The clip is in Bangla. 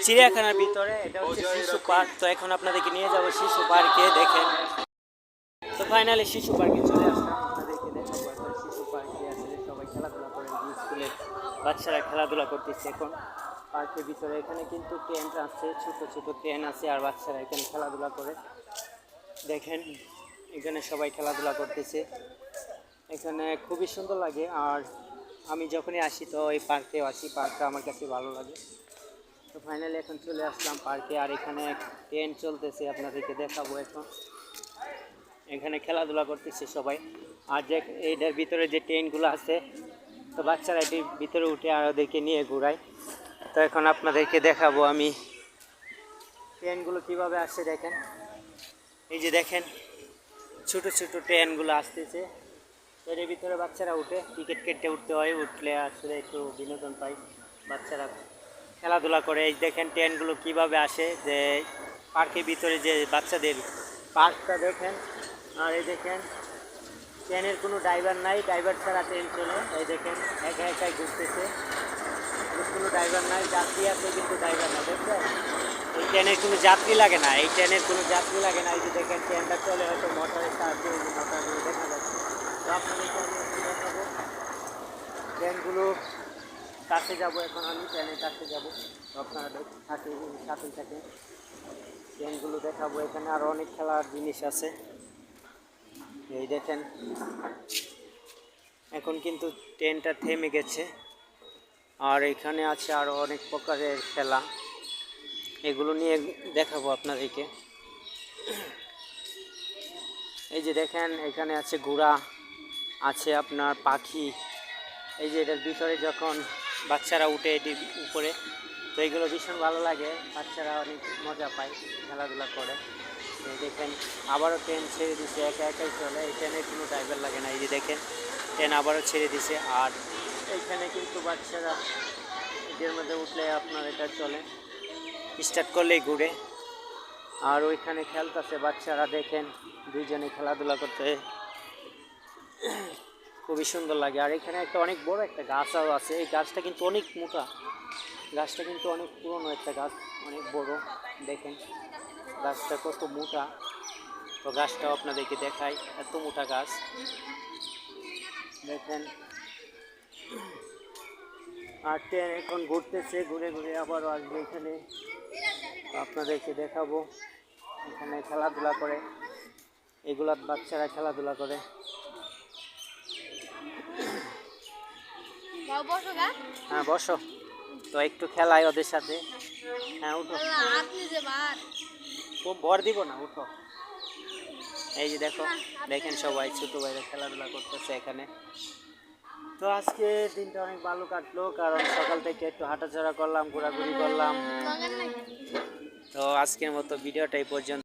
চিড়িয়াখানার ভিতরে। এটা হচ্ছে শিশু পার্ক। তো এখন আপনাদেরকে নিয়ে যাবো শিশু পার্কে। দেখেন, তো ফাইনালি শিশু পার্কে চলে আসলাম। আপনাদেরকে দেখাবো এখন শিশু পার্কে আসলে সবাই খেলাধুলা করে, স্কুলের বাচ্চারা খেলাধুলা করতেছে এখন পার্কের ভিতরে। এখানে কিন্তু টেন্ট আছে, ছোট ছোট টেন্ট আছে, আর বাচ্চারা এখানে খেলাধুলা করে। দেখেন এখানে সবাই খেলাধুলা করতেছে, এখানে খুবই সুন্দর লাগে। আর আমি যখনই আসি তো এই পার্কেও আসি, পার্কটা আমার কাছে ভালো লাগে। তো ফাইনালি এখন চলে আসলাম পার্কে, আর এখানে টেন্ট চলতেছে, আপনাদেরকে দেখাবো এখন। এখানে খেলাধুলা করতেছে সবাই। আর যে এইটার ভিতরে যে ট্রেনগুলো আছে, তো বাচ্চারা এটির ভিতরে উঠে আর ওদেরকে নিয়ে ঘুরায়। তো এখন আপনাদেরকে দেখাবো আমি ট্রেনগুলো কীভাবে আসছে। দেখেন, এই যে দেখেন ছোটো ছোটো ট্রেনগুলো আসতেছে, এর ভিতরে বাচ্চারা উঠে, টিকিট কেটে উঠতে হয়, উঠলে আসলে একটু বিনোদন পাই, বাচ্চারা খেলাধুলা করে। এই দেখেন ট্রেনগুলো কীভাবে আসে, যে পার্কের ভিতরে যে বাচ্চাদের পার্কটা দেখেন। আর এই দেখেন ট্রেনের কোনো ড্রাইভার নাই, ড্রাইভার ছাড়া ট্রেন চলে। এই দেখেন একা একাই ঘুরতেছে, কোনো ড্রাইভার নাই, যাত্রী আছে কিন্তু ড্রাইভার না। দেখছেন এই ট্রেনের কোনো যাত্রী লাগে না, এই ট্রেনের কোনো যাত্রী লাগে না। এই যে দেখেন ট্রেনটা চলে হয়তো মোটরের সাহায্যে, এই যে মোটরগুলো দেখা যাচ্ছে। তো আপনাদেরকে আমি এখন দেখাবো ট্রেনগুলো কাছে যাবো। এখন আমি ট্রেনের কাছে যাবো, তো আপনারা সাথেই থাকে ট্রেনগুলো দেখাবো। এখানে আরও অনেক খেলার জিনিস আছে। এই দেখেন এখন কিন্তু ট্রেনটা থেমে গেছে, আর এখানে আছে আরও অনেক প্রকারের খেলা, এগুলো নিয়ে দেখাবো আপনাদেরকে। এই যে দেখেন এখানে আছে ঘোড়া, আছে আপনার পাখি। এই যে এটার ভিতরে যখন বাচ্চারা উঠে এটির উপরে, তো এগুলো ভীষণ ভালো লাগে, বাচ্চারা অনেক মজা পায়, খেলাধুলা করে। এই দেখেন আবারও ট্রেন ছেড়ে দিছে, একা একাই চলে, এই ট্রেনের কোনো ড্রাইভার লাগে না। এই যে দেখেন ট্রেন আবারও ছেড়ে দিছে, আর এইখানে কিন্তু বাচ্চারা এদের মধ্যে উঠলে আপনার এটা চলে, স্টার্ট করলেই ঘুরে। আর ওইখানে খেলতেছে বাচ্চারা, দেখেন দুইজনে খেলাধুলা করতে, খুবই সুন্দর লাগে। আর এখানে একটা অনেক বড় একটা গাছও আছে, এই গাছটা কিন্তু অনেক মোটা, গাছটা কিন্তু অনেক পুরনো একটা গাছ, অনেক বড়। দেখেন গাছটা কত মোটা, তো গাছটাও আপনাদেরকে দেখাই, এত মোটা গাছ দেখেন। আর ট্রেন এখন ঘুরতেছে, ঘুরে ঘুরে আবারও আসবে এখানে, আপনাদেরকে দেখাবো। এখানে খেলাধুলা করে, এগুলা বাচ্চারা খেলাধুলা করে। হ্যাঁ বসো, তো একটু খেলায় ওদের সাথে। হ্যাঁ উঠো, খুব ভর দিব না, উঠো। এই যে দেখো, দেখেন সবাই ছোটো ভাইরা খেলাধুলা করতেছে এখানে। তো আজকে দিনটা অনেক ভালো কাটলো, কারণ সকাল থেকে একটু হাঁটাচলা করলাম, ঘোরাঘুরি করলাম। তো আজকের মতো ভিডিওটা এই পর্যন্ত।